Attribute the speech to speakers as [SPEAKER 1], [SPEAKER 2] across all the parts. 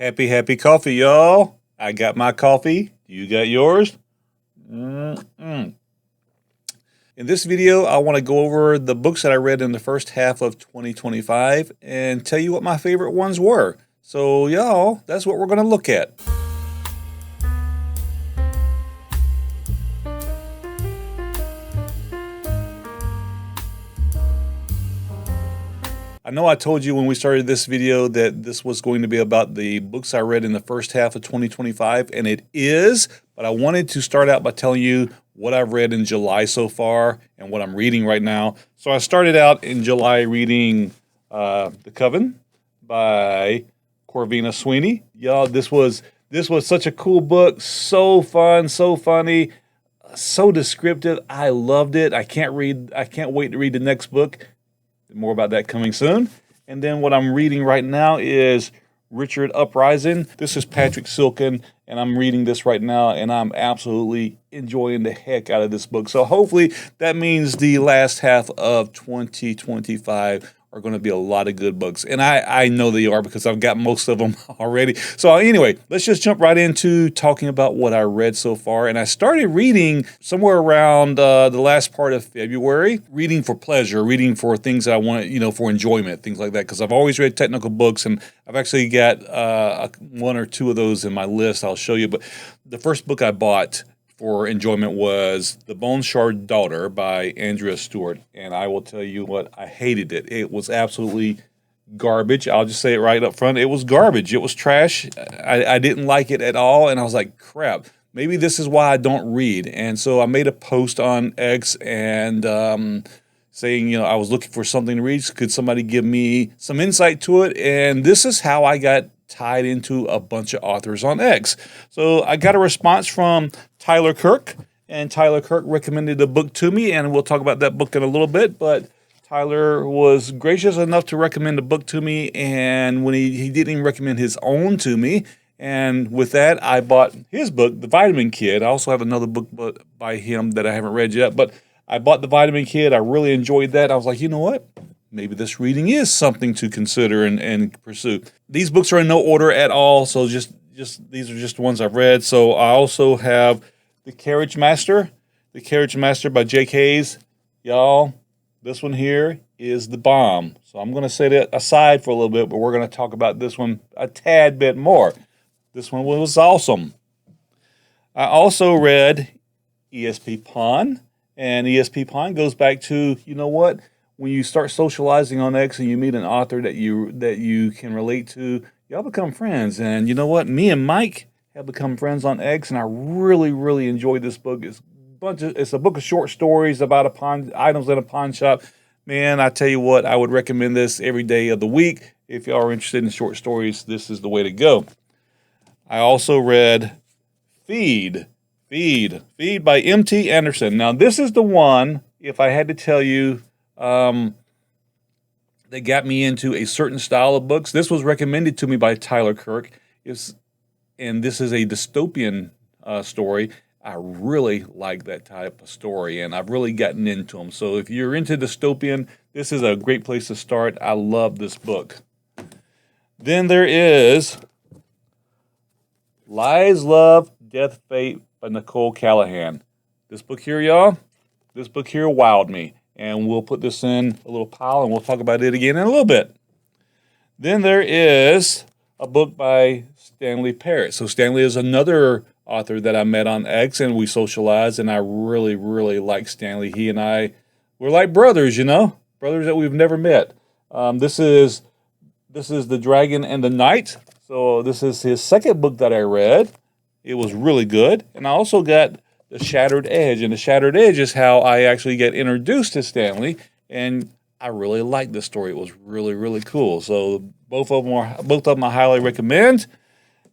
[SPEAKER 1] Happy coffee, y'all. I got my coffee. You got yours? Mm-mm. In this video, I want to go over the books that I read in the first half of 2025 and tell you what my favorite ones were. So, y'all, that's what we're going to look at. I know I told you when we started this video that this was going to be about the books I read in the first half of 2025, and it is, but I wanted to start out by telling you what I've read in July so far and what I'm reading right now. So I started out in July reading The Coven by Corvina Sweeney. Y'all, this was such a cool book, so fun, so funny, so descriptive. I loved it. I can't wait to read the next book. More about that coming soon. And then what I'm reading right now is Richard Uprising. This is Patrick Silkin, and I'm reading this right now, and I'm absolutely enjoying the heck out of this book. So hopefully that means the last half of 2025 are going to be a lot of good books. And I know they are because I've got most of them already. So anyway, let's just jump right into talking about what I read so far. And I started reading somewhere around the last part of February, reading for pleasure, reading for things that I want, for enjoyment, things like that. Because I've always read technical books, and I've actually got one or two of those in my list. I'll show you. But the first book I bought for enjoyment was The Bone Shard Daughter by Andrea Stewart. And I will tell you what, I hated it. It was absolutely garbage. I'll just say it right up front. It was garbage. It was trash. I didn't like it at all. And I was like, crap, maybe this is why I don't read. And so I made a post on X and saying, I was looking for something to read. Could somebody give me some insight to it? And this is how I got tied into a bunch of authors on X. So I got a response from Tyler Kirk, and Tyler Kirk recommended a book to me, and we'll talk about that book in a little bit, but Tyler was gracious enough to recommend a book to me, and when he didn't even recommend his own to me, and with that, I bought his book, The Vitamin Kid. I also have another book by him that I haven't read yet, but I bought The Vitamin Kid. I really enjoyed that. I was like, you know what? Maybe this reading is something to consider and pursue. These books are in no order at all, so just these are just the ones I've read. So I also have The Carriage Master by Jake Hayes. Y'all, this one here is the bomb. So I'm going to set it aside for a little bit, but we're going to talk about this one a tad bit more. This one was awesome. I also read ESP Pawn, and ESP Pawn goes back to, when you start socializing on X and you meet an author that you can relate to, y'all become friends. And you know what? Me and Mike have become friends on X, and I really, really enjoyed this book. It's a book of short stories about items in a pawn shop. Man, I tell you what, I would recommend this every day of the week. If y'all are interested in short stories, this is the way to go. I also read Feed by M.T. Anderson. Now, this is the one, if I had to tell you, that got me into a certain style of books. This was recommended to me by Tyler Kirk. And this is a dystopian story. I really like that type of story, and I've really gotten into them. So if you're into dystopian, this is a great place to start. I love this book. Then there is Lies, Love, Death, Fate by Nicole Callahan. This book here, y'all, wowed me. And we'll put this in a little pile, and we'll talk about it again in a little bit. Then there is a book by Stanley Parrott. So Stanley is another author that I met on X, and we socialized, and I really, really like Stanley. He and I, we're like brothers, brothers that we've never met. This is The Dragon and the Knight. So this is his second book that I read. It was really good. And I also got The Shattered Edge, and The Shattered Edge is how I actually get introduced to Stanley, and I really liked this story. It was really, really cool. So both of them I highly recommend.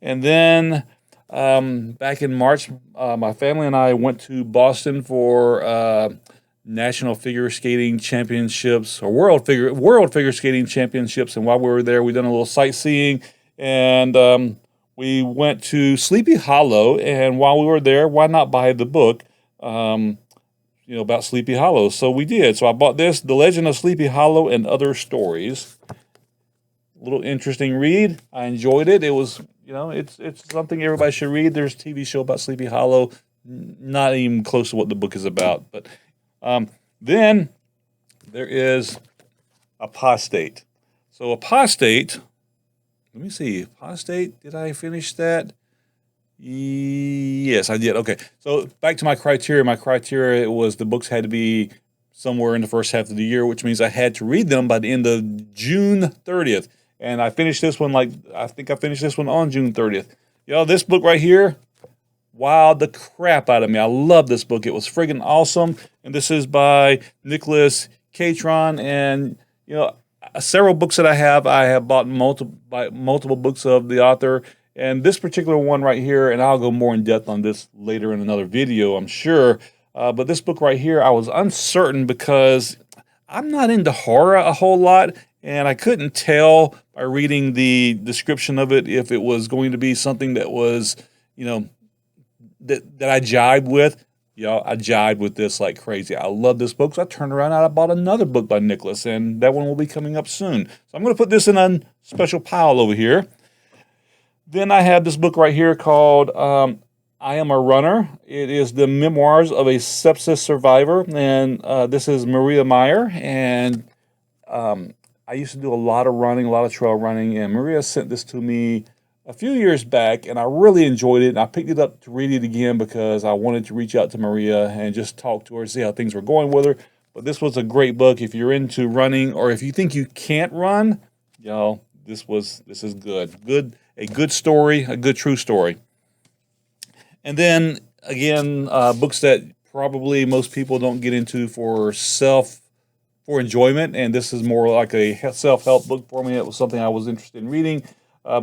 [SPEAKER 1] And then back in March, my family and I went to Boston for National Figure Skating Championships, or World Figure Skating Championships. And while we were there, we done a little sightseeing, and we went to Sleepy Hollow, and while we were there, why not buy the book, about Sleepy Hollow? So we did. So I bought this, The Legend of Sleepy Hollow and Other Stories. A little interesting read. I enjoyed it. It was, it's something everybody should read. There's a TV show about Sleepy Hollow, not even close to what the book is about. But then there is Apostate. So Apostate, let me see, Apostate, did I finish that? Yes, I did. Okay, so back to my criteria. My criteria was the books had to be somewhere in the first half of the year, which means I had to read them by the end of June 30th. And I finished this one I think I finished this one on June 30th. This book right here, wowed the crap out of me. I love this book. It was friggin' awesome. And this is by Nicholas Catron. And, several books that I have bought multiple books of the author. And this particular one right here, and I'll go more in depth on this later in another video, I'm sure. But this book right here, I was uncertain because I'm not into horror a whole lot, and I couldn't tell by reading the description of it if it was going to be something that was, that I jibed with. I jibed with this like crazy. I love this book, so I turned around and I bought another book by Nicholas, and that one will be coming up soon. So I'm going to put this in a special pile over here. Then I have this book right here called I Am a Runner. It is the memoirs of a sepsis survivor, and this is Maria Meyer. And I used to do a lot of running, a lot of trail running, and Maria sent this to me a few years back, and I really enjoyed it. And I picked it up to read it again because I wanted to reach out to Maria and just talk to her, see how things were going with her. But this was a great book if you're into running, or if you think you can't run. This is good. A good story, a good true story. And then again, books that probably most people don't get into for enjoyment, and this is more like a self-help book for me. It was something I was interested in reading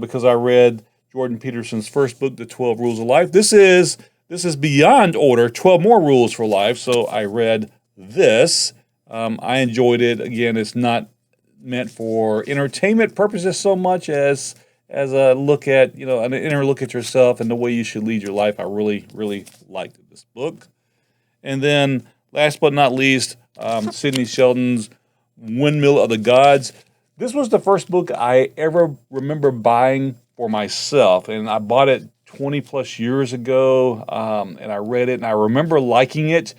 [SPEAKER 1] because I read Jordan Peterson's first book, The 12 Rules of Life. This is beyond order, 12 more rules for life. So I read this. I enjoyed it. Again, it's not meant for entertainment purposes so much as a look at, an inner look at yourself and the way you should lead your life. I really, really liked this book. And then last but not least, Sidney Sheldon's Windmill of the Gods. This was the first book I ever remember buying for myself, and I bought it 20 plus years ago, and I read it, and I remember liking it.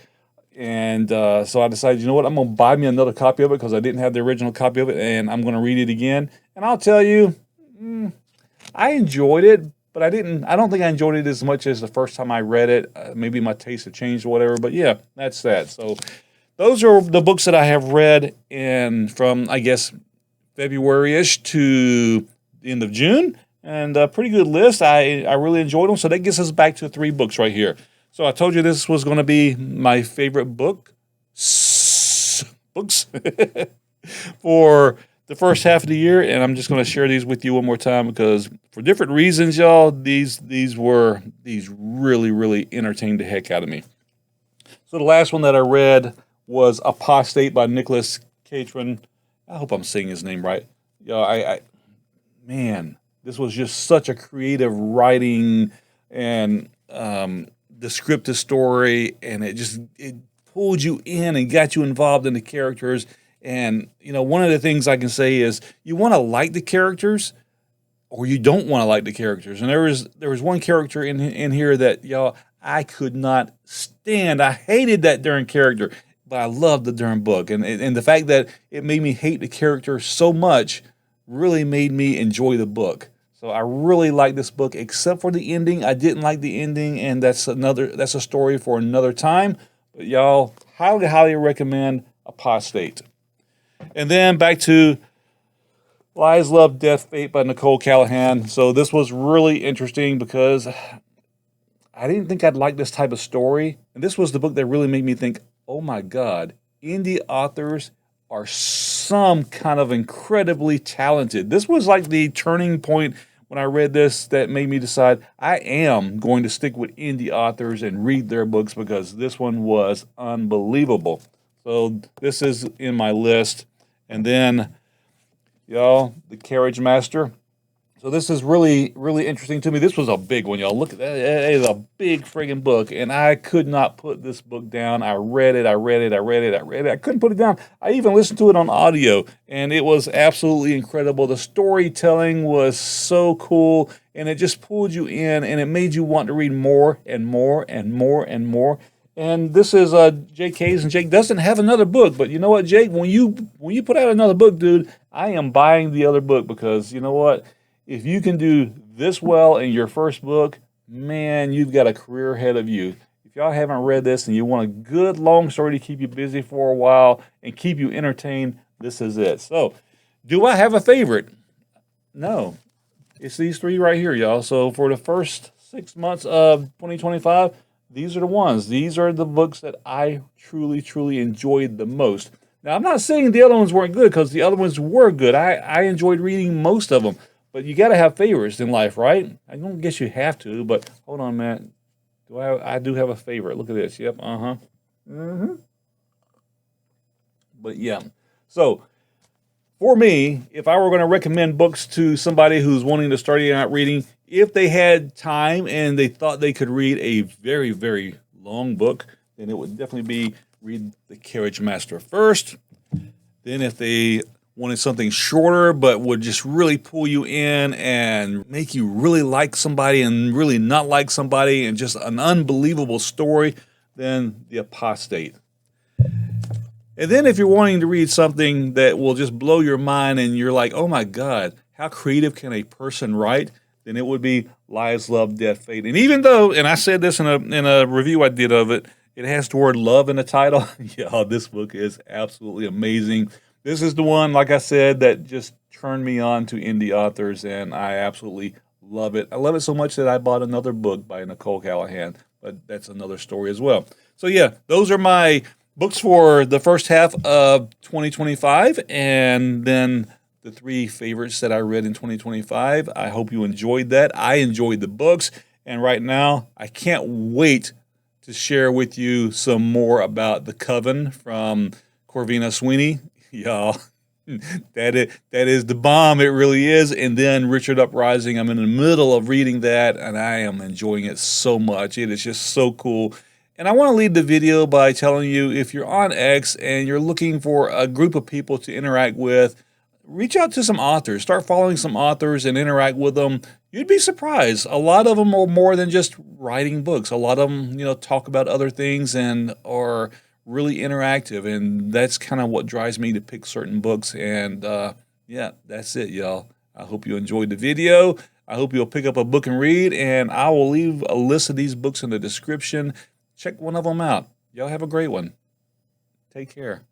[SPEAKER 1] And so I decided, I'm going to buy me another copy of it because I didn't have the original copy of it, and I'm going to read it again. And I'll tell you, I enjoyed it, but I don't think I enjoyed it as much as the first time I read it. Maybe my taste had changed or whatever, but yeah, that's that. So those are the books that I have read from, I guess, February-ish to the end of June, and a pretty good list. I really enjoyed them, so that gets us back to 3 books right here. So I told you this was going to be my favorite books for the first half of the year, and I'm just going to share these with you one more time because for different reasons, y'all, these really, really entertained the heck out of me. So the last one that I read was Apostate by Nicholas Catron. I hope I'm saying his name right. Man, this was just such a creative writing and descriptive story, and it pulled you in and got you involved in the characters. And, one of the things I can say is you want to like the characters or you don't want to like the characters. And there was one character in here that, I could not stand. I hated that darn character, but I loved the darn book. And the fact that it made me hate the character so much really made me enjoy the book. So I really like this book, except for the ending. I didn't like the ending, and that's a story for another time. But y'all, highly, highly recommend Apostate. And then back to Lies, Love, Death, Fate by Nicole Callahan. So this was really interesting because I didn't think I'd like this type of story. And this was the book that really made me think, oh my God, indie authors are some kind of incredibly talented. This was like the turning point when I read this that made me decide I am going to stick with indie authors and read their books because this one was unbelievable. So this is in my list. And then, y'all, The Carriage Master. So this is really, really interesting to me. This was a big one, y'all. Look at that. It is a big friggin' book, and I could not put this book down. I read it, I read it, I read it, I read it. I couldn't put it down. I even listened to it on audio, and it was absolutely incredible. The storytelling was so cool, and it just pulled you in, and it made you want to read more and more and more and more. And this is Jake Hayes, and Jake doesn't have another book. But you know what, Jake? When you put out another book, dude, I am buying the other book because you know what? If you can do this well in your first book, man, you've got a career ahead of you. If y'all haven't read this and you want a good long story to keep you busy for a while and keep you entertained, this is it. So, do I have a favorite? No. It's these three right here, y'all. So, for the first 6 months of 2025, these are the ones. These are the books that I truly, truly enjoyed the most. Now, I'm not saying the other ones weren't good because the other ones were good. I enjoyed reading most of them. But you got to have favorites in life, right? I don't guess you have to, but hold on, Matt. I do have a favorite. Look at this. Yep. But yeah. So for me, if I were going to recommend books to somebody who's wanting to start out reading, if they had time and they thought they could read a very, very long book, then it would definitely be read The Carriage Master first. Then if they wanted something shorter but would just really pull you in and make you really like somebody and really not like somebody and just an unbelievable story, then The Apostate. And then if you're wanting to read something that will just blow your mind and you're like, oh my God, how creative can a person write? Then it would be Lies, Love, Death, Fate. And even though, and I said this in a review I did of it, it has the word love in the title. Yeah, this book is absolutely amazing. This is the one, like I said, that just turned me on to indie authors, and I absolutely love it. I love it so much that I bought another book by Nicole Callahan, but that's another story as well. So yeah, those are my books for the first half of 2025, and then the three favorites that I read in 2025. I hope you enjoyed that. I enjoyed the books, and right now I can't wait to share with you some more about The Coven from Corvina Sweeney. Y'all, that is the bomb. It really is. And then Richard Uprising. I'm in the middle of reading that, and I am enjoying it so much. It is just so cool. And I want to lead the video by telling you, if you're on X and you're looking for a group of people to interact with, reach out to some authors. Start following some authors and interact with them. You'd be surprised. A lot of them are more than just writing books. A lot of them, talk about other things and are really interactive, and that's kind of what drives me to pick certain books. And yeah, that's it, y'all. I hope you enjoyed the video. I hope you'll pick up a book and read, and I will leave a list of these books in the description. Check one of them out. Y'all have a great one. Take care.